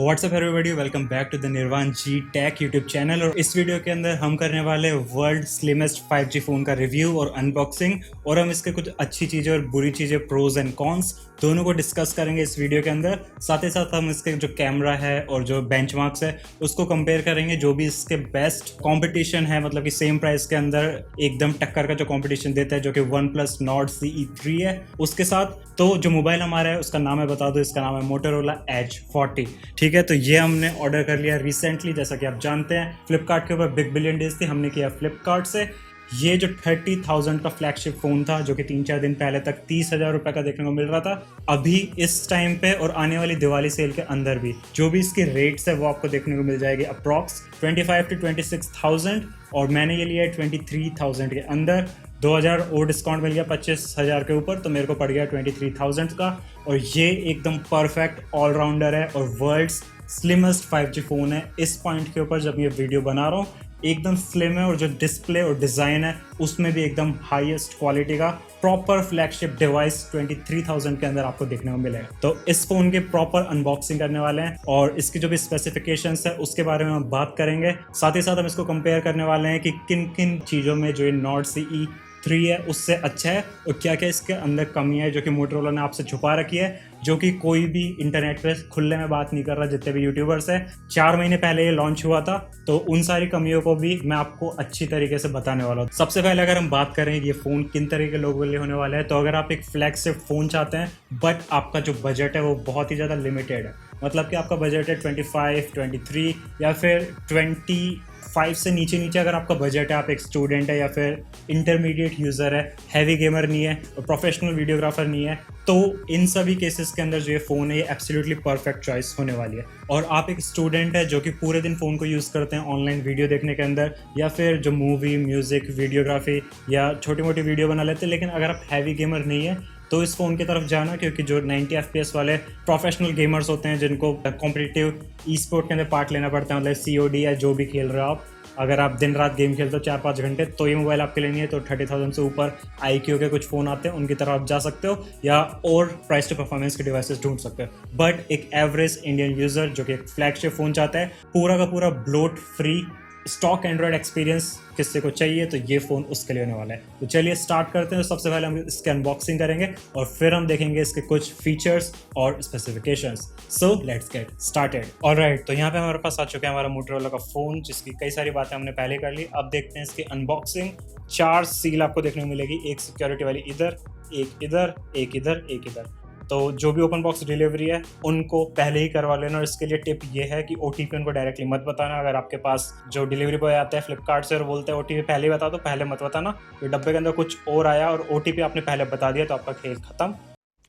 WhatsApp everybody, welcome back to the Nirvana G take YouTube channel. और इस video के अंदर हम करने वाले वर्ल्ड स्लिमेस्ट 5G फ़ोन का रिव्यू और अनबॉक्सिंग, और हम इसके कुछ अच्छी चीज़ें और बुरी चीज़ें, प्रोज एंड कॉन्स दोनों को डिस्कस करेंगे इस वीडियो के अंदर। साथ ही साथ हम इसके जो कैमरा है और जो बेंचमार्क्स है उसको कंपेयर करेंगे, जो भी इसके बेस्ट कंपटीशन है, मतलब कि सेम प्राइस के अंदर एकदम टक्कर का जो कंपटीशन देता है, जो कि OnePlus Nord CE3 है उसके साथ। तो जो मोबाइल हमारा है उसका नाम है, बता दो, इसका नाम है Motorola Edge 40। ठीक है, तो ये हमने ऑर्डर कर लिया रिसेंटली। जैसा कि आप जानते हैं फ्लिपकार्ट के ऊपर बिग बिलियन डेज थी, हमने किया फ्लिपकार्ट से। ये जो 30,000 का फ्लैगशिप फ़ोन था, जो कि 3-4 दिन पहले तक 30,000 रुपये का देखने को मिल रहा था, अभी इस टाइम पे और आने वाली दिवाली सेल के अंदर भी जो भी इसके रेट्स है वो आपको देखने को मिल जाएगी अप्रॉक्स 25 to 26,000, और मैंने ये लिया है 23,000 के अंदर। 2,000 और डिस्काउंट मिल गया 25,000 के ऊपर, तो मेरे को पड़ गया 23,000 का। और ये एकदम परफेक्ट ऑलराउंडर है और वर्ल्ड्स स्लिमेस्ट 5G फ़ोन है। इस पॉइंट के ऊपर जब ये वीडियो बना रहा हूँ एकदम स्लिम है, और जो डिस्प्ले और डिज़ाइन है उसमें भी एकदम हाईएस्ट क्वालिटी का प्रॉपर फ्लैगशिप डिवाइस 23,000 के अंदर आपको देखने को मिलेगा। तो इस फ़ोन के प्रॉपर अनबॉक्सिंग करने वाले हैं और इसकी जो भी स्पेसिफिकेशंस है उसके बारे में हम बात करेंगे। साथ ही साथ हम इसको कंपेयर करने वाले हैं कि किन किन चीज़ों में जो ये Nord CE3 है उससे अच्छा है, और क्या क्या इसके अंदर कमियां है जो कि मोटोरोला ने आपसे छुपा रखी है, जो कि कोई भी इंटरनेट पे खुले में बात नहीं कर रहा। जितने भी यूट्यूबर्स हैं, 4 महीने पहले ये लॉन्च हुआ था, तो उन सारी कमियों को भी मैं आपको अच्छी तरीके से बताने वाला हूँ। सबसे पहले अगर हम बात करें ये फ़ोन किन तरह के लोगों के लिए होने वाला है, तो अगर आप एक फ्लैगशिप फ़ोन चाहते हैं बट आपका जो बजट है वो बहुत ही ज़्यादा लिमिटेड है, मतलब कि आपका बजट है 25, 23 या फिर 25 से नीचे अगर आपका बजट है, आप एक स्टूडेंट है या फिर इंटरमीडिएट यूज़र है, हैवी गेमर नहीं है और प्रोफेशनल वीडियोग्राफर नहीं है, तो इन सभी केसेस के अंदर जो ये फ़ोन है ये एब्सोल्युटली परफेक्ट चॉइस होने वाली है। और आप एक स्टूडेंट है जो कि पूरे दिन फ़ोन को यूज़ करते हैं ऑनलाइन वीडियो देखने के अंदर, या फिर जो मूवी, म्यूज़िक, वीडियोग्राफी या छोटी मोटी वीडियो बना लेते हैं, लेकिन अगर आप हैवी गेमर नहीं है तो इस फ़ोन की तरफ जाना, क्योंकि जो 90 FPS वाले प्रोफेशनल गेमर्स होते हैं जिनको कॉम्पिटिटिव ई स्पोर्ट के अंदर पार्ट लेना पड़ता है, मतलब COD या जो भी खेल रहे हो आप, अगर आप दिन रात गेम खेलते हो 4-5 घंटे, तो ये मोबाइल आपके लिए नहीं है। तो 30,000 से ऊपर IQ के कुछ फ़ोन आते हैं, उनकी तरफ आप जा सकते हो, या और प्राइस टू परफॉर्मेंस के डिवाइसेस ढूंढ सकते हो। बट एक एवरेज इंडियन यूज़र जो कि एक फ्लैगशिप फ़ोन चाहता है, पूरा का पूरा bloat free stock Android experience किससे को चाहिए, तो ये फ़ोन उसके लिए होने वाला है। तो चलिए स्टार्ट करते हैं। तो सबसे पहले हम इसके अनबॉक्सिंग करेंगे और फिर हम देखेंगे इसके कुछ फीचर्स और specifications. So let's get started. Alright, तो यहाँ पे हमारे पास आ चुका है हमारा मोटोरोला का फ़ोन, जिसकी कई सारी बातें हमने पहले कर ली। अब देखते हैं इसकी अनबॉक्सिंग। 4 सील आपको देखने को मिलेगी, एक सिक्योरिटी वाली इधर, एक इधर, एक इधर, एक इधर। तो जो भी ओपन बॉक्स डिलीवरी है उनको पहले ही करवा लेना, और इसके लिए टिप ये है कि OTP उनको डायरेक्टली मत बताना। अगर आपके पास जो डिलीवरी बॉय आता है फ्लिपकार्ट से और बोलते हैं OTP पहले ही बता दो, पहले मत बताना। तो डब्बे के अंदर कुछ और आया और OTP आपने पहले बता दिया तो आपका खेल खत्म।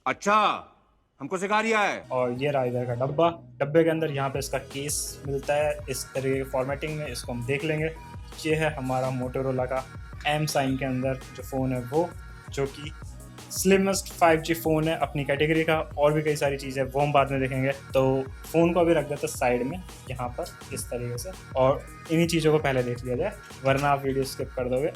अच्छा, हमको सिखा रिया है। और ये रहा इधर का डब्बा। डब्बे के अंदर यहाँ पे इसका केस मिलता है इस तरीके की फॉर्मेटिंग में, इसको हम देख लेंगे। ये है हमारा मोटोरोला का M साइन के अंदर जो फ़ोन है वो, जो कि स्लिमेस्ट 5G फ़ोन है अपनी कैटेगरी का। और भी कई सारी चीज़ें वो हम बाद में देखेंगे। तो फ़ोन को अभी रख देते साइड में यहाँ पर इस तरीके से, और इन्हीं चीज़ों को पहले देख लिया जाए, वरना आप वीडियो स्किप कर दोगे।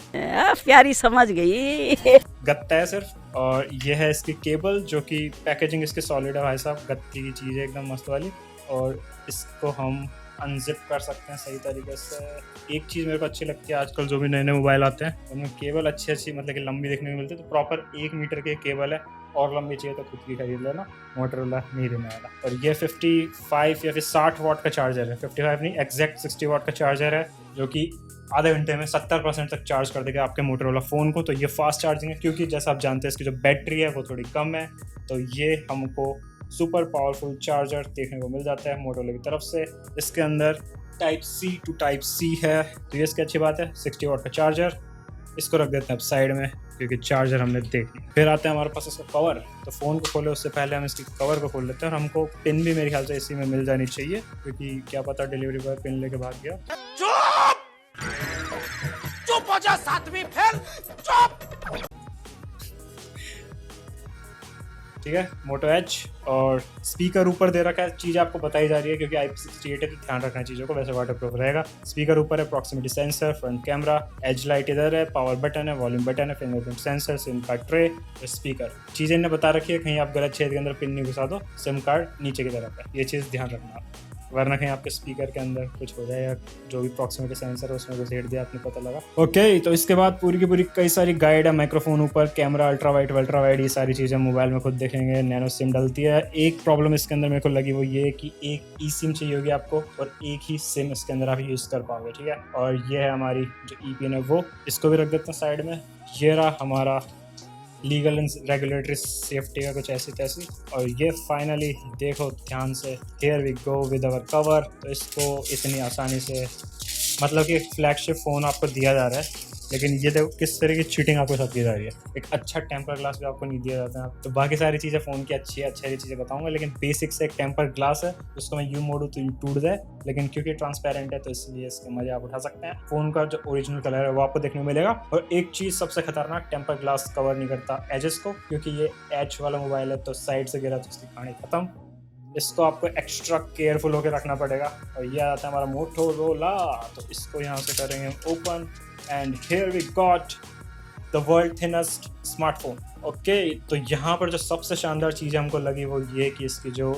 प्यारी समझ गई। गत्ता है सिर्फ। और ये है इसकी केबल, जो कि पैकेजिंग इसकी सॉलिड है भाई साहब, गत्ती की चीज़ है एकदम मस्त वाली। और इसको हम अनजिप कर सकते हैं सही तरीके से। एक चीज़ मेरे को अच्छी लगती है, आजकल जो भी नए नए मोबाइल आते हैं उनमें केबल अच्छी मतलब कि लंबी देखने को मिलती है। तो प्रॉपर 1 मीटर की केबल है, और लंबी चाहिए तो खुद की खरीद लेना, मोटोरोला नहीं देने वाला। और ये 55 या फिर 60 वाट का चार्जर है, 55 नहीं, एग्जैक्ट 60 वाट का चार्जर है, जो कि आधे घंटे में 70% तक चार्ज कर देगा आपके मोटोरोला फ़ोन को। तो ये फास्ट चार्जिंग है, क्योंकि जैसा आप जानते हैं इसकी जो बैटरी है वो थोड़ी कम है। तो ये हमको सुपर पावरफुल चार्जर देखने को मिल जाता है मोटोरोला की तरफ से। इसके अंदर Type-C to Type-C है, तो ये इसकी अच्छी बात है। 60 वाट का चार्जर, इसको रख देते हैं अब साइड में, क्योंकि चार्जर हमने देख लिया। फिर आते हैं हमारे पास इसका कवर। तो फ़ोन को खोले उससे पहले हम इसकी कवर को खोल लेते हैं, और हमको पिन भी मेरे ख्याल से इसी में मिल जानी चाहिए, क्योंकि क्या पता डिलीवरी बॉय पिन लेके भाग गया। चुप हो जा सातवीं फेल, चुप। ठीक है, मोटो एज। और स्पीकर ऊपर दे रखा है, चीज़ आपको बताई जा रही है क्योंकि IP68 है, तो ध्यान रखना चीज़ों को। वैसे वाटरप्रूफ रहेगा। स्पीकर ऊपर है, proximity sensor, front camera, edge light इधर है, पावर बटन है, वॉल्यूम बटन है, fingerprint sensor, SIM card tray, speaker. चीज़ें ने बता रखी है, कहीं आप गलत छेद के अंदर पिन नहीं घुसा दो। सिम कार्ड नीचे की तरफ है, ये चीज़ ध्यान रखना। वरना कहीं आपके स्पीकर के अंदर कुछ हो जाए या जो भी प्रॉक्सिमिटी सेंसर है उसमें घुसेड़ दिया आपने, पता लगा। ओके, तो इसके बाद पूरी की पूरी कई सारी गाइड है, माइक्रोफोन ऊपर, कैमरा अल्ट्रा वाइड, ये सारी चीज़ें मोबाइल में खुद देखेंगे। नैनो सिम डलती है। एक प्रॉब्लम इसके अंदर मेरे को लगी वो ये कि एक ई सिम चाहिए होगी आपको और एक ही सिम इसके अंदर आप यूज़ कर पाओगे, ठीक है। और ये है हमारी जो ई पिन है वो, इसको भी रख देते हैं साइड में। ये रहा हमारा लीगल एंड रेगुलेटरी सेफ्टी का कुछ ऐसी तैसी। और ये फाइनली देखो ध्यान से, here we go with our cover. तो इसको इतनी आसानी से, मतलब कि फ्लैगशिप फ़ोन आपको दिया जा रहा है, लेकिन ये देखो किस तरह की चीटिंग आपको साथ की जा रही है। एक अच्छा टेम्पर ग्लास भी आपको नहीं दिया जाता है। तो बाकी सारी चीज़ें फ़ोन की अच्छी चीज़ें बताऊंगा, लेकिन बेसिक से एक टेम्पर ग्लास है, उसको मैं यूँ मोड़ूँ तो टूट जाए, लेकिन क्योंकि ट्रांसपेरेंट है तो इसलिए इसके मजे आप उठा सकते हैं। फ़ोन का जो ओरिजिनल कलर है वो आपको देखने को मिलेगा। और एक चीज़ सबसे खतरनाक, टेम्पर ग्लास कवर नहीं करता एजेस को, क्योंकि ये एच वाला मोबाइल है तो साइड से गिरा तो उसकी कहानी खत्म। इसको आपको एक्स्ट्रा केयरफुल होकर रखना पड़ेगा। और ये आता है हमारा मोटोरोला, तो इसको यहाँ से करेंगे हम open and here we got the world thinnest smartphone. Okay, तो यहाँ पर जो सबसे शानदार चीज़ हमको लगी वो ये कि इसकी जो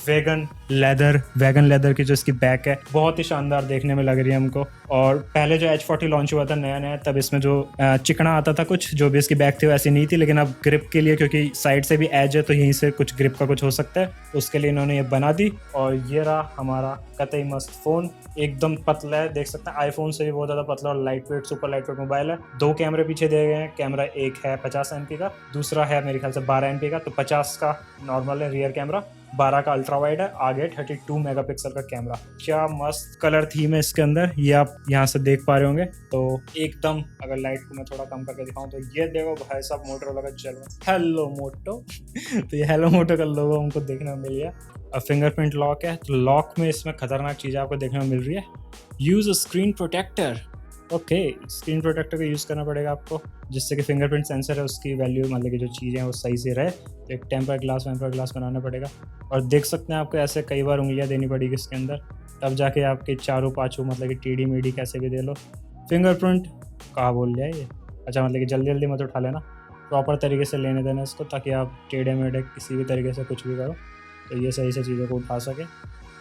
वैगन लेदर की जो इसकी बैक है बहुत ही शानदार देखने में लग रही है हमको। और पहले जो H40 लॉन्च हुआ था नया तब इसमें जो चिकना आता था कुछ, जो भी इसकी बैक थी वैसी नहीं थी, लेकिन अब ग्रिप के लिए, क्योंकि साइड से भी एज है तो यहीं से कुछ ग्रिप का कुछ हो सकता है, तो उसके लिए इन्होंने ये बना दी। और ये रहा हमारा कतई मस्त फ़ोन, एकदम पतला है, देख सकते हैं आईफोन से भी बहुत ज़्यादा पतला और light weight, super light weight mobile है। 2 कैमरे पीछे दिए गए हैं। कैमरा एक है 50 MP का, दूसरा है मेरे ख्याल से 12 MP का। तो 50 का नॉर्मल है रियर कैमरा, 12 का अल्ट्रा वाइड है, आगे 32 मेगापिक्सल का कैमरा। क्या मस्त कलर थीम है इसके अंदर, ये आप यहाँ से देख पा रहे होंगे। तो एकदम, अगर लाइट को मैं थोड़ा कम करके दिखाऊं तो ये देखो भाई साहब मोटोरोला का जलवा, हेलो मोटो। तो ये हेलो मोटो का लोगो हमको देखने को मिल गया। अब फिंगरप्रिंट लॉक है, तो लॉक में इसमें खतरनाक चीज़ें आपको देखने को मिल रही है। Use a screen protector. Okay, screen protector का यूज़ करना पड़ेगा आपको, जिससे कि फिंगरप्रिंट सेंसर है उसकी वैल्यू, मतलब कि जो चीज़ें हैं वो सही से रहे। तो एक टेम्पर ग्लास बनाना पड़ेगा। और देख सकते हैं आपको ऐसे कई बार उंगलियां देनी पड़ेगी इसके अंदर, तब जाके आपके चारों पाँचों, मतलब कि टीडी मीडी कैसे भी दे लो। फिंगरप्रिंट कहाँ बोल जाए ये, अच्छा मतलब कि जल्दी मत उठा लेना, प्रॉपर तरीके से लेने देना इसको, ताकि आप टेढ़े मेढ़े किसी भी तरीके से कुछ भी करो तो ये सही से चीज़ों को उठा सके।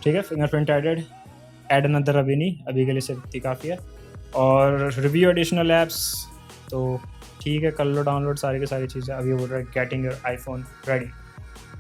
ठीक है, फिंगरप्रिंट ऐड अनदर अभी नहीं, अभी के लिए सिर्फ इतनी काफ़ी है। और रिव्यू एडिशनल ऐप्स तो ठीक है, कर लो डाउनलोड सारी की सारी चीज़ें। अभी बोल रहा है getting your iPhone ready,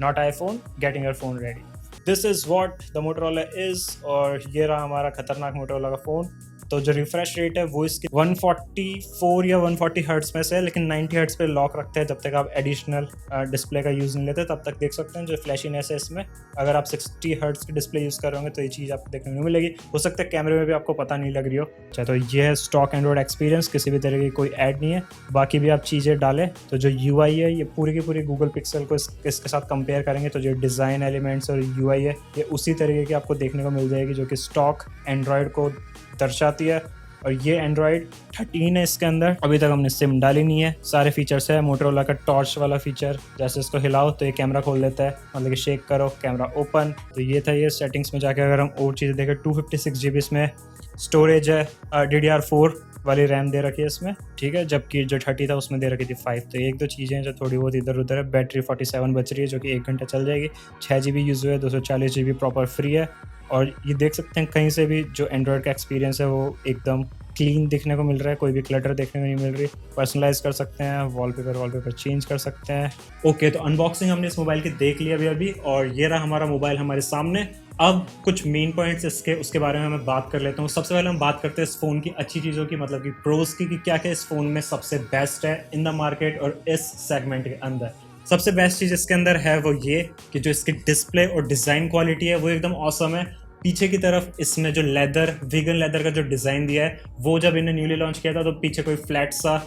not iPhone, getting your phone ready. This is what the Motorola is. और ये रहा हमारा खतरनाक मोटोरोला का फ़ोन। तो जो रिफ्रेश रेट है वो इसकी 144 या 140 हर्ट्स में से है, लेकिन 90 हर्ट्स पे लॉक रखते हैं जब तक आप एडिशनल डिस्प्ले का यूज़ नहीं लेते, तब तक देख सकते हैं जो फ्लैशीनेस है इसमें। अगर आप 60 हर्ट्स की डिस्प्ले यूज़ कर रहे होंगे तो ये चीज़ आपको देखने को मिलेगी। हो सकता है कैमरे में भी आपको पता नहीं लग रही हो। अच्छा, तो ये है स्टॉक एंड्रॉइड एक्सपीरियंस, किसी भी तरह की कोई ऐड नहीं है। बाकी भी आप चीज़ें डालें तो जो UI है ये पूरी की पूरी गूगल पिक्सल को इसके साथ कंपेयर करेंगे तो जो डिज़ाइन एलिमेंट्स और UI है ये उसी तरीके की आपको देखने को मिल जाएगी जो कि स्टॉक एंड्रॉयड को दर्शाती है। और ये एंड्रॉयड 13 है, इसके अंदर अभी तक हमने सिम डाली नहीं है। सारे फीचर्स है, मोटोरोला का टॉर्च वाला फीचर, जैसे इसको हिलाओ तो ये कैमरा खोल लेता है, मतलब कि शेक करो कैमरा ओपन। तो ये था ये सेटिंग्स में जाके। अगर हम और चीज़ें देखें, 256 GB इसमें स्टोरेज है, DDR4 वाली रैम दे रखी है इसमें, ठीक है, जबकि जो 30 था उसमें दे रखी थी 5। तो एक दो चीज़ें हैं जो थोड़ी बहुत इधर उधर है। बैटरी 47 बच रही है जो कि 1 घंटा चल जाएगी। 6 GB यूज़ हुआ है, 240 GB प्रॉपर फ्री है। और ये देख सकते हैं कहीं से भी जो एंड्रॉयड का एक्सपीरियंस है वो एकदम क्लीन दिखने को मिल रहा है, कोई भी क्लटर देखने को नहीं मिल रही। पर्सनलाइज कर सकते हैं, वॉलपेपर चेंज कर सकते हैं। ओके, तो अनबॉक्सिंग हमने इस मोबाइल की देख ली अभी और ये रहा हमारा मोबाइल हमारे सामने। अब कुछ मेन पॉइंट्स उसके बारे में मैं बात कर लेता हूँ। सबसे पहले हम बात करते हैं इस फ़ोन की अच्छी चीज़ों की, मतलब कि प्रोज की, कि क्या क्या इस फ़ोन में सबसे बेस्ट है इन द मार्केट और इस सेगमेंट के अंदर। सबसे बेस्ट चीज़ इसके अंदर है वो ये कि जो इसकी डिस्प्ले और डिज़ाइन क्वालिटी है वो एकदम ऑसम है। पीछे की तरफ इसमें जो वीगन लेदर का जो डिज़ाइन दिया है, वो जब इन्हें न्यूली लॉन्च किया था तो पीछे कोई फ्लैट सा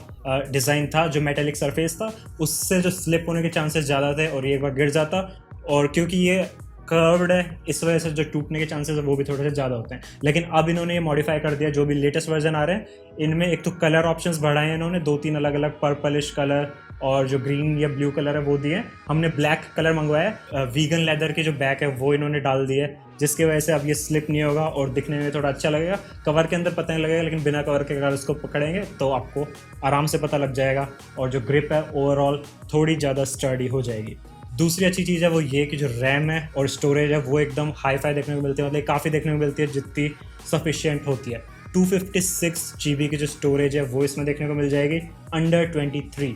डिज़ाइन था जो मेटेलिक सरफेस था, उससे जो स्लिप होने के चांसेस ज़्यादा थे और ये एक बार गिर जाता। और क्योंकि ये कर्व्ड है इस वजह से जो टूटने के चांसेस है वो भी थोड़े से ज़्यादा होते हैं। लेकिन अब इन्होंने ये मॉडिफाई कर दिया, जो भी लेटेस्ट वर्जन आ रहे हैं इनमें एक तो कलर ऑप्शंस बढ़ाए हैं इन्होंने, 2-3 अलग अलग पर्पलिश कलर और जो ग्रीन या ब्लू कलर है वो दिए। हमने ब्लैक कलर मंगवाया, वीगन लेदर की जो बैक है वो इन्होंने डाल दी है, जिसकी वजह से अब ये स्लिप नहीं होगा और दिखने में थोड़ा अच्छा लगेगा। कवर के अंदर पता नहीं लगेगा, लेकिन बिना कवर के अगर उसको पकड़ेंगे तो आपको आराम से पता लग जाएगा और जो ग्रिप है ओवरऑल थोड़ी ज़्यादा स्टर्डी हो जाएगी। दूसरी अच्छी चीज़ है वो ये कि जो रैम है और स्टोरेज है वो एकदम हाई फाई देखने को मिलती है, मतलब काफ़ी देखने को मिलती है जितनी सफिशिएंट होती है। 256 GB की जो स्टोरेज है वो इसमें देखने को मिल जाएगी अंडर 23,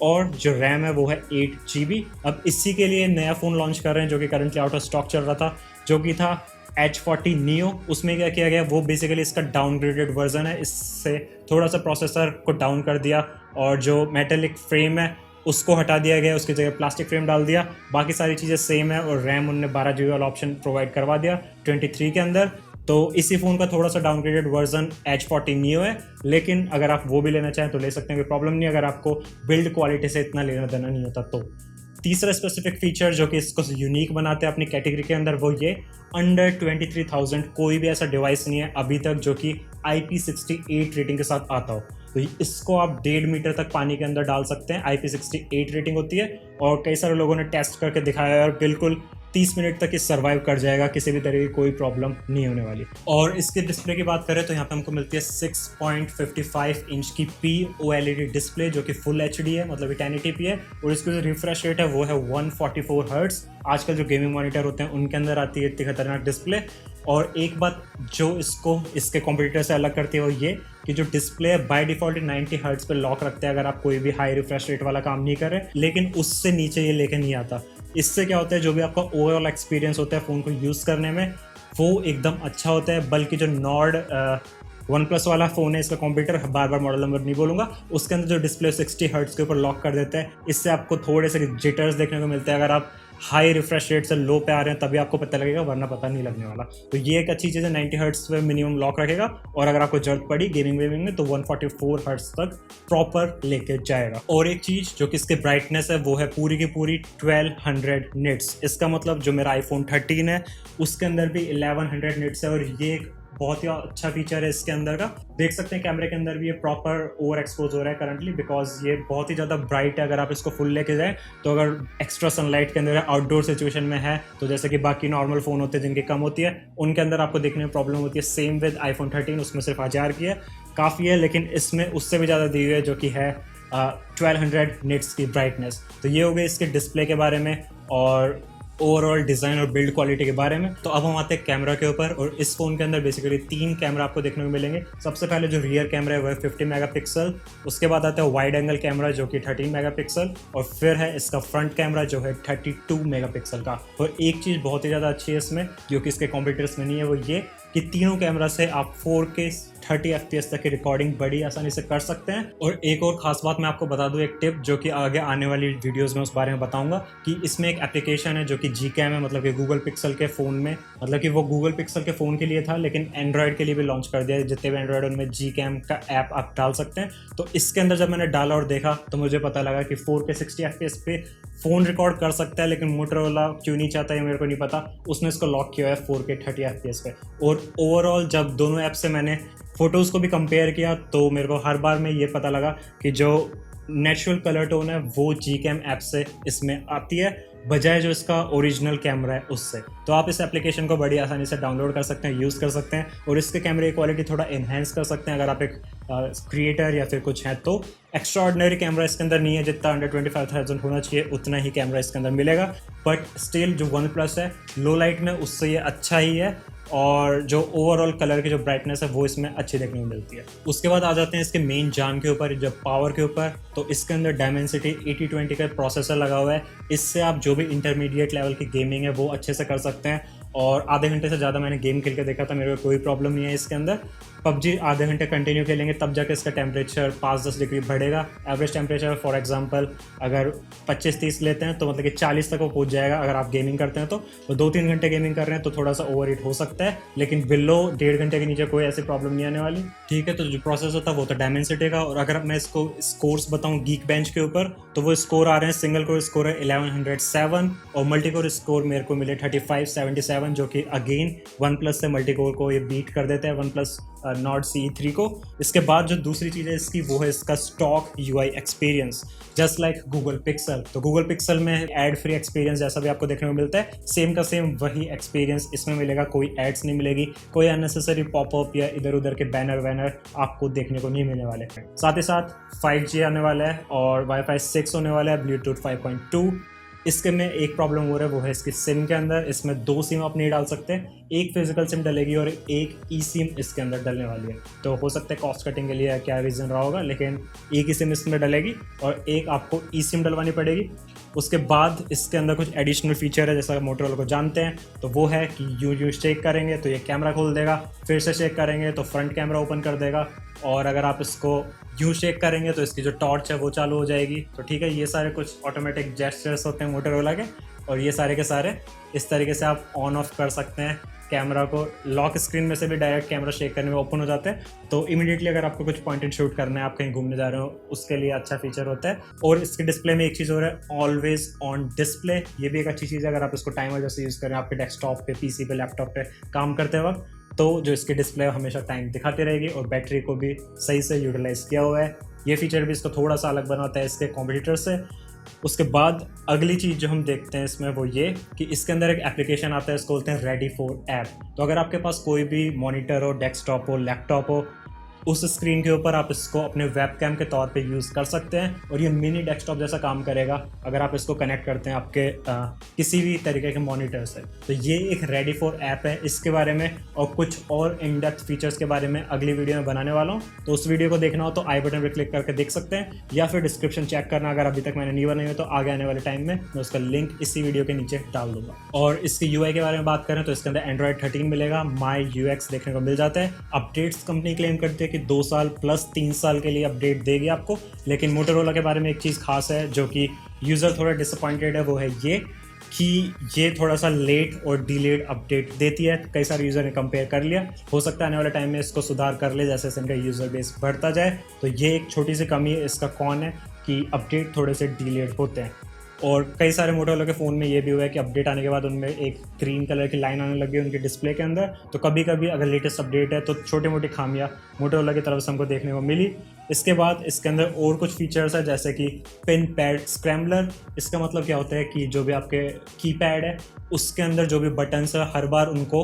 और जो रैम है वो है 8 GB। अब इसी के लिए नया फ़ोन लॉन्च कर रहे हैं जो कि करंटली आउट ऑफ स्टॉक चल रहा था, जो कि था H40 Neo। उसमें क्या किया गया, वो बेसिकली इसका डाउनग्रेडेड वर्जन है, इससे थोड़ा सा प्रोसेसर को डाउन कर दिया और जो मेटेलिक फ्रेम है उसको हटा दिया गया, उसकी जगह प्लास्टिक फ्रेम डाल दिया। बाकी सारी चीज़ें सेम है और रैम उनने 12 GB वाला ऑप्शन प्रोवाइड करवा दिया 23 के अंदर। तो इसी फ़ोन का थोड़ा सा डाउनग्रेडेड वर्जन H40 Neo है, लेकिन अगर आप वो भी लेना चाहें तो ले सकते हैं, कोई प्रॉब्लम नहीं अगर आपको बिल्ड क्वालिटी से इतना लेना देना नहीं होता तो। तीसरा स्पेसिफिक फीचर जो कि इसको यूनिक बनाते हैं अपनी कैटेगरी के अंदर वो ये, अंडर 23,000 कोई भी ऐसा डिवाइस नहीं है अभी तक जो कि IP68 रेटिंग के साथ आता हो। तो इसको आप 1.5 मीटर तक पानी के अंदर डाल सकते हैं, IP68 रेटिंग होती है, और कई सारे लोगों ने टेस्ट करके दिखाया है और बिल्कुल 30 मिनट तक ये सर्वाइव कर जाएगा, किसी भी तरह की कोई प्रॉब्लम नहीं होने वाली। और इसके डिस्प्ले की बात करें तो यहाँ पे हमको मिलती है 6.55 इंच की POLED डिस्प्ले जो कि फुल HD है, मतलब 1080p है, और इसकी जो रिफ्रेश रेट है वो है 144 हर्ट्ज। आजकल जो गेमिंग मॉनिटर होते हैं उनके अंदर आती है इतनी खतरनाक डिस्प्ले। और एक बात जो इसको इसके कॉम्पिटिटर से अलग करती है वो ये कि जो डिस्प्ले है बाय डिफॉल्ट 90 हर्ट्ज पे लॉक रखते हैं अगर आप कोई भी हाई रिफ्रेश रेट वाला काम नहीं कर रहे, लेकिन उससे नीचे ये लेके नहीं आता। इससे क्या होता है, जो भी आपका ओवरऑल एक्सपीरियंस होता है फ़ोन को यूज़ करने में वो एकदम अच्छा होता है। बल्कि जो नॉर्ड OnePlus वाला फ़ोन है, इसका कंप्यूटर बार बार मॉडल नंबर नहीं बोलूँगा, उसके अंदर जो डिस्प्ले 60 हर्ट्ज के ऊपर लॉक कर देता है, इससे आपको थोड़े से जिटर्स देखने को मिलते हैं। अगर आप हाई रिफ्रेश रेट से लो पे आ रहे हैं तभी आपको पता लगेगा, वरना पता नहीं लगने वाला। तो ये एक अच्छी चीज़ है, 90 हर्ट्ज पे मिनिमम लॉक रखेगा, और अगर आपको जरूरत पड़ी गेमिंग वेमिंग में तो 144 हर्ट्ज तक प्रॉपर लेके जाएगा। और एक चीज़ जो कि इसके ब्राइटनेस है वो है पूरी की पूरी 1200 निट्स। इसका मतलब जो मेरा iPhone 13 है उसके अंदर भी 1100 निट्स है, और ये एक बहुत ही अच्छा फीचर है इसके अंदर का। देख सकते हैं कैमरे के अंदर भी ये प्रॉपर ओवर एक्सपोज हो रहा है करंटली, बिकॉज ये बहुत ही ज़्यादा ब्राइट है। अगर आप इसको फुल लेके जाएं तो अगर एक्स्ट्रा सनलाइट के अंदर आउटडोर सिचुएशन में है तो जैसे कि बाकी नॉर्मल फ़ोन होते हैं जिनकी कम होती है उनके अंदर आपको देखने में प्रॉब्लम होती है। सेम विद iPhone 13, उसमें सिर्फ 1000 की है, काफ़ी है, लेकिन इसमें उससे भी ज़्यादा दी हुई है जो कि है 1200 निट्स की ब्राइटनेस। तो ये हो गई इसके डिस्प्ले के बारे में और ओवरऑल डिज़ाइन और बिल्ड क्वालिटी के बारे में। तो अब हम आते हैं कैमरा के ऊपर, और इस फ़ोन के अंदर बेसिकली 3 कैमरा आपको देखने को मिलेंगे। सबसे पहले जो रियर कैमरा है वह 50 मेगापिक्सल, उसके बाद आता है वाइड एंगल कैमरा जो कि 13 मेगापिक्सल, और फिर है इसका फ्रंट कैमरा जो है 32 मेगापिक्सल का। और एक चीज़ बहुत ही ज़्यादा अच्छी है इसमें जो कि इसके कॉम्पिटिटर्स में नहीं है, वो ये कि तीनों कैमरा से आप 4K 30 FPS तक की रिकॉर्डिंग बड़ी आसानी से कर सकते हैं। और एक और ख़ास बात मैं आपको बता दूं, एक टिप जो कि आगे आने वाली वीडियोस में उस बारे में बताऊंगा, कि इसमें एक एप्लीकेशन है जो कि Gcam है, मतलब कि गूगल पिक्सल के फ़ोन में, मतलब कि वो गूगल पिक्सल के फ़ोन के लिए था लेकिन एंड्रॉयड के लिए भी लॉन्च कर दिया है। जितने भी एंड्रॉयड उनमें Gcam का ऐप आप डाल सकते हैं। तो इसके अंदर जब मैंने डाला और देखा तो मुझे पता लगा कि 4K 60 FPS पे फ़ोन रिकॉर्ड कर सकता है, लेकिन मोटरोला क्यों नहीं चाहता है मेरे को नहीं पता, उसने इसको लॉक किया है 4K 30 FPS पे। और ओवरऑल जब दोनों ऐप से मैंने फ़ोटोज़ को भी कंपेयर किया तो मेरे को हर बार में ये पता लगा कि जो नेचुरल कलर टोन है वो Gcam ऐप से इसमें आती है, बजाय जो इसका ओरिजिनल कैमरा है उससे। तो आप इस एप्लीकेशन को बड़ी आसानी से डाउनलोड कर सकते हैं, यूज़ कर सकते हैं, और इसके कैमरे की क्वालिटी थोड़ा इन्हेंस कर सकते हैं अगर आप एक क्रिएटर या फिर कुछ है तो। एक्स्ट्रा ऑर्डिनरी कैमरा इसके अंदर नहीं है, जितना अंडर 25,000 होना चाहिए उतना ही कैमरा इसके अंदर मिलेगा, बट स्टिल जो OnePlus है लो लाइट में उससे ये अच्छा ही है, और जो ओवरऑल कलर की जो ब्राइटनेस है वो इसमें अच्छी देखने को मिलती है। उसके बाद आ जाते हैं इसके मेन जान के ऊपर, जब पावर के ऊपर, तो इसके अंदर Dimensity 8020 का प्रोसेसर लगा हुआ है। इससे आप जो भी इंटरमीडिएट लेवल की गेमिंग है वो अच्छे से कर सकते हैं, और आधे घंटे से ज़्यादा मैंने गेम खेल के देखा था, मेरे को कोई प्रॉब्लम नहीं है इसके अंदर। PUBG आधे घंटे कंटिन्यू खेलेंगे तब जाके इसका टेम्परेचर 5-10 डिग्री बढ़ेगा। एवरेज टेम्परेचर फॉर एग्जांपल अगर 25-30 लेते हैं तो मतलब कि 40 तक वो पहुंच जाएगा अगर आप गेमिंग करते हैं तो। 2-3 घंटे गेमिंग कर रहे हैं तो थोड़ा सा ओवर हीट हो सकता है, लेकिन बिलो 1.5 घंटे के नीचे कोई ऐसी प्रॉब्लम नहीं आने वाली। ठीक है, तो जो प्रोसेसर था वो तो Dimensity का। और अगर मैं इसको स्कोर्स बताऊँ Geekbench के ऊपर तो वो स्कोर आ रहे हैं, सिंगल कोर स्कोर है 1107, और मल्टी कोर स्कोर मेरे को मिले 3577, जो कि अगेन OnePlus से मल्टी कोर को ये बीट कर देते हैं, OnePlus Nord CE3 को। इसके बाद जो दूसरी चीज़ है इसकी वो है इसका stock UI experience, just like Google pixel. तो गूगल पिक्सल में एड फ्री एक्सपीरियंस जैसा भी आपको देखने को मिलता है, सेम का सेम वही एक्सपीरियंस इसमें मिलेगा। कोई एड्स नहीं मिलेगी, कोई अननेसेसरी पॉपअप या इधर उधर के बैनर वैनर आपको देखने को नहीं मिलने वाले। साथ ही साथ 5G आने वाला है और Wi-Fi 6 होने वाला है, Bluetooth 5.2, इसके में एक प्रॉब्लम हो रहा है, वो है इसकी सिम के अंदर। इसमें 2 सिम आप नहीं डाल सकते, एक फिजिकल सिम डलेगी और एक ई सिम इसके अंदर डलने वाली है। तो हो सकता है कॉस्ट कटिंग के लिए क्या रीज़न रहा होगा, लेकिन एक ही सिम इसमें डलेगी और एक आपको ई सिम डलवानी पड़ेगी। उसके बाद इसके अंदर कुछ एडिशनल फीचर है, जैसा मोटोरोला को जानते हैं, तो वो है कि यूँ शेक करेंगे तो ये कैमरा खोल देगा, फिर से शेक करेंगे तो फ्रंट कैमरा ओपन कर देगा, और अगर आप इसको यूँ शेक करेंगे तो इसकी जो टॉर्च है वो चालू हो जाएगी। तो ठीक है, ये सारे कुछ ऑटोमेटिक जेस्चर्स होते हैं मोटोरोला के, और ये सारे के सारे इस तरीके से आप ऑन ऑफ कर सकते हैं कैमरा को। लॉक स्क्रीन में से भी डायरेक्ट कैमरा शेक करने में ओपन हो जाते हैं, तो इमीडिएटली अगर आपको कुछ पॉइंट एंड शूट करना है, आप कहीं घूमने जा रहे हो, उसके लिए अच्छा फीचर होता है। और इसके डिस्प्ले में एक चीज़ हो रहा है, ऑलवेज ऑन डिस्प्ले। ये भी एक अच्छी चीज़ है, अगर आप इसको टाइमर जैसे यूज़ करें आपके डेस्कटॉप पे, पीसी पे, लैपटॉप पे काम करते वक्त, तो जो इसकी डिस्प्ले हमेशा टाइम दिखाती रहेगी और बैटरी को भी सही से यूटिलाइज किया हुआ है। ये फीचर भी इसको थोड़ा सा अलग बनाता है इसके कॉम्पिटिटर से। उसके बाद अगली चीज़ जो हम देखते हैं इसमें वो ये कि इसके अंदर एक एप्लीकेशन आता है, इसको बोलते हैं रेडी फॉर ऐप। तो अगर आपके पास कोई भी मॉनिटर हो, डेस्कटॉप हो, लैपटॉप हो, उस स्क्रीन के ऊपर आप इसको अपने वेबकैम के तौर पे यूज़ कर सकते हैं, और ये मिनी डेस्कटॉप जैसा काम करेगा अगर आप इसको कनेक्ट करते हैं आपके किसी भी तरीके के मॉनिटर से। तो ये एक रेडी फॉर ऐप है। इसके बारे में और कुछ और इन डेप्थ फीचर्स के बारे में अगली वीडियो में बनाने वाला हूँ, तो उस वीडियो को देखना हो तो आई बटन पर क्लिक करके देख सकते हैं, या फिर डिस्क्रिप्शन चेक करना अगर अभी तक मैंने नहीं बनाई हो, तो आगे आने वाले टाइम में मैं उसका लिंक इसी वीडियो के नीचे डाल दूंगा। और इसके UI के बारे में बात करें तो इसके अंदर Android 13 मिलेगा, माई UX देखने को मिल जाता है। अपडेट्स कंपनी क्लेम करती है कि 2 साल प्लस 3 साल के लिए अपडेट देगी आपको, लेकिन मोटोरोला के बारे में एक चीज़ खास है जो कि यूज़र थोड़ा डिसअपॉइंटेड है, वो है ये कि ये थोड़ा सा लेट और डिलेड अपडेट देती है। कई सारे यूज़र ने कंपेयर कर लिया, हो सकता है आने वाले टाइम में इसको सुधार कर ले जैसे जैसे इनका यूज़र बेस बढ़ता जाए। तो ये एक छोटी सी कमी है इसका कौन है कि अपडेट थोड़े से डिलेड होते हैं। और कई सारे मोटोरोला के फ़ोन में ये भी हुआ है कि अपडेट आने के बाद उनमें एक ग्रीन कलर की लाइन आने लगी है उनके डिस्प्ले के अंदर। तो कभी कभी अगर लेटेस्ट अपडेट है तो छोटी मोटी खामियां मोटोरोला की तरफ से हमको देखने को मिली। इसके बाद इसके अंदर और कुछ फीचर्स है, जैसे कि पिन पैड स्क्रैम्बलर। इसका मतलब क्या होता है कि जो भी आपके कीपैड है उसके अंदर जो भी बटन्स है हर बार उनको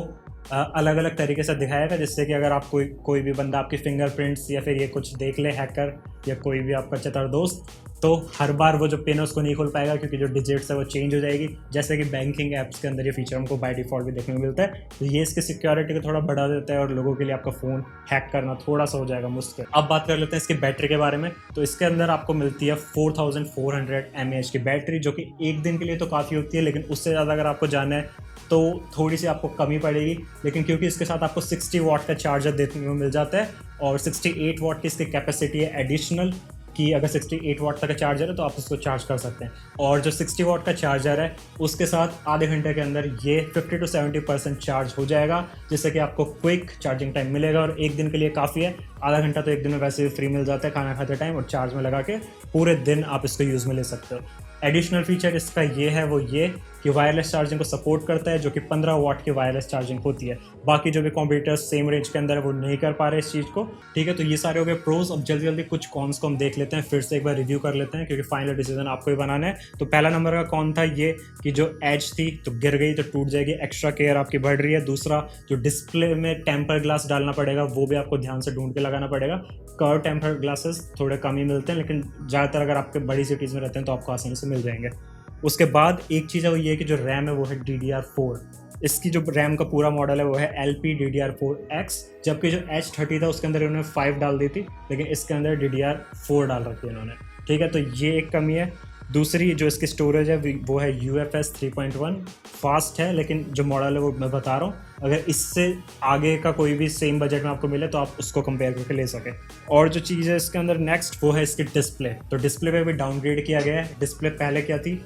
अलग अलग तरीके से दिखाएगा, जिससे कि अगर आप कोई भी बंदा आपकी फिंगरप्रिंट्स या फिर ये कुछ देख ले, हैकर या कोई भी आपका चतर दोस्त, तो हर बार वो जो पिन है उसको नहीं खोल पाएगा, क्योंकि जो डिजिट्स है वो चेंज हो जाएगी। जैसे कि बैंकिंग ऐप्स के अंदर ये फीचर हमको बाय डिफ़ॉल्ट भी देखने को मिलता है। तो ये इसकी सिक्योरिटी को थोड़ा बढ़ा देता है और लोगों के लिए आपका फ़ोन हैक करना थोड़ा सा हो जाएगा मुश्किल। अब बात कर लेते हैं इसकी बैटरी के बारे में। तो इसके अंदर आपको मिलती है 4400 mAh की बैटरी, जो कि एक दिन के लिए तो काफ़ी होती है, लेकिन उससे ज़्यादा अगर आपको जाना है तो थोड़ी सी आपको कमी पड़ेगी। लेकिन क्योंकि इसके साथ आपको 60 वाट का चार्जर देखने को मिल जाता है और 68 वाट की इसकी कैपेसिटी है एडिशनल, कि अगर 68 वाट तक का चार्जर है तो आप उसको चार्ज कर सकते हैं। और जो 60 वाट का चार्जर है उसके साथ आधे घंटे के अंदर ये 50 to 70% चार्ज हो जाएगा, जिससे कि आपको क्विक चार्जिंग टाइम मिलेगा और एक दिन के लिए काफ़ी है। आधा घंटा तो एक दिन में वैसे भी फ्री मिल जाता है खाना खाते टाइम, और चार्ज में लगा के पूरे दिन आप इसको यूज़ में ले सकते हो। एडिशनल फीचर इसका ये है वो ये कि वायरलेस चार्जिंग को सपोर्ट करता है, जो कि 15 वाट की वायरलेस चार्जिंग होती है। बाकी जो भी कॉम्पिटिटर्स सेम रेंज के अंदर है वो नहीं कर पा रहे इस चीज़ को। ठीक है, तो ये सारे हो गए प्रोज। अब जल्दी जल्दी कुछ कॉन्स को हम देख लेते हैं, फिर से एक बार रिव्यू कर लेते हैं, क्योंकि फाइनल डिसीजन आपको ही बनाना है। तो पहला नंबर का कौन था ये कि जो एज थी तो गिर गई तो टूट जाएगी, एक्स्ट्रा केयर आपकी बढ़ रही है। दूसरा, जो डिस्प्ले में टेम्पर ग्लास डालना पड़ेगा वो भी आपको ध्यान से ढूंढ के लगाना पड़ेगा। कर्व टेम्पर ग्लासेस थोड़े कम ही मिलते हैं, लेकिन ज़्यादातर अगर आपके बड़ी सिटीज़ में रहते हैं तो आपको आसानी से मिल जाएंगे। उसके बाद एक चीज़ है वो ये कि जो रैम है वो है DDR4। इसकी जो रैम का पूरा मॉडल है वो है LPDDR4X, जबकि जो H30 था उसके अंदर इन्होंने 5 डाल दी थी, लेकिन इसके अंदर DDR4 डाल रखी है इन्होंने। ठीक है, तो ये एक कमी है। दूसरी जो इसकी स्टोरेज है वो है UFS 3.1, फास्ट है, लेकिन जो मॉडल है वो मैं बता रहा हूँ, अगर इससे आगे का कोई भी सेम बजट में आपको मिले तो आप उसको कंपेयर करके ले सकें। और जो चीज़ है इसके अंदर नेक्स्ट वो है इसकी डिस्प्ले। तो डिस्प्ले पे भी डाउनग्रेड किया गया है। डिस्प्ले पहले क्या थी,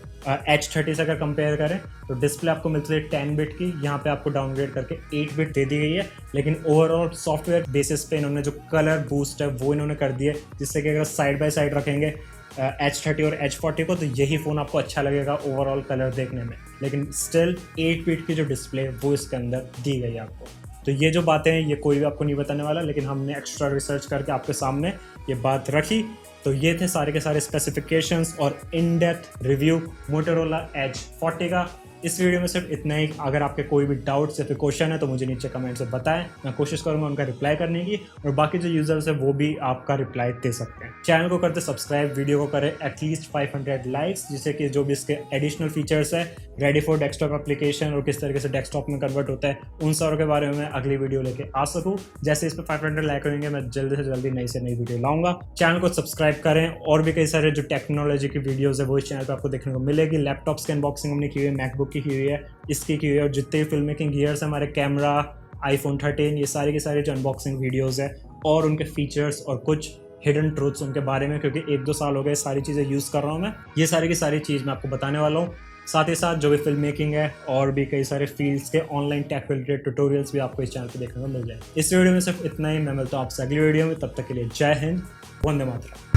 H30 से अगर कंपेयर करें तो डिस्प्ले आपको मिलती है 10 बिट की, यहाँ पे आपको डाउनग्रेड करके 8 बिट दे दी गई है। लेकिन ओवरऑल सॉफ्टवेयर बेसिस पे इन्होंने जो कलर बूस्ट है वो इन्होंने कर दिया है, जिससे कि अगर साइड बाय साइड रखेंगे H30 और H40 को तो यही फ़ोन आपको अच्छा लगेगा ओवरऑल कलर देखने में। लेकिन स्टिल 8 बिट की जो डिस्प्ले वो इसके अंदर दी गई है आपको। तो ये जो बातें हैं ये कोई भी आपको नहीं बताने वाला, लेकिन हमने एक्स्ट्रा रिसर्च करके आपके सामने ये बात रखी। तो ये थे सारे के सारे स्पेसिफिकेशंस और in depth review Motorola Edge 40 का। इस वीडियो में सिर्फ इतना ही। अगर आपके कोई भी डाउट्स या फिर क्वेश्चन है तो मुझे नीचे कमेंट से बताएं, मैं कोशिश करूंगा उनका रिप्लाई करने की, और बाकी जो यूजर्स है वो भी आपका रिप्लाई दे सकते हैं। चैनल को करते सब्सक्राइब, वीडियो को करें एटलीस्ट 500 लाइक्स, जिससे कि जो भी इसके एडिशनल फीचर्स है, रेडी फॉर डेस्कटॉप एप्लीकेशन और किस तरीके से डेस्कटॉप में कन्वर्ट होता है, उन सारों के बारे में मैं अगली वीडियो लेके आ सकूं। जैसे इस पर 500 लाइक होंगे मैं जल्दी से जल्दी नई से नई वीडियो लाऊंगा। चैनल को सब्सक्राइब करें, और भी कई सारे जो टेक्नोलॉजी की वीडियोस है वो इस चैनल पर आपको देखने को मिलेगी। लैपटॉप्स की अनबॉक्सिंग हमने की हुई है, मैकबुक की हुई है, इसकी की हुई है, और जितने भी फिल्म मेकिंग गियर्स है, हमारे कैमरा, iPhone 13, ये सारी की सारी जो अनबॉक्सिंग वीडियोज़ है और उनके फीचर्स और कुछ हिडन ट्रूथ्स उनके बारे में, क्योंकि 1-2 साल हो गए सारी चीज़ें यूज़ कर रहा हूँ मैं, ये सारी की सारी चीज़ मैं आपको बताने वाला हूँ। साथ ही साथ जो भी फिल्म मेकिंग है और भी कई सारे फील्ड्स के ऑनलाइन टेक रिलेटेड ट्यूटोरियल्स भी आपको इस चैनल पे देखने को मिल जाए। इस वीडियो में सिर्फ इतना ही, मैं मिलता हूँ आपसे अगली वीडियो में, तब तक के लिए जय हिंद, वंदे मातरम।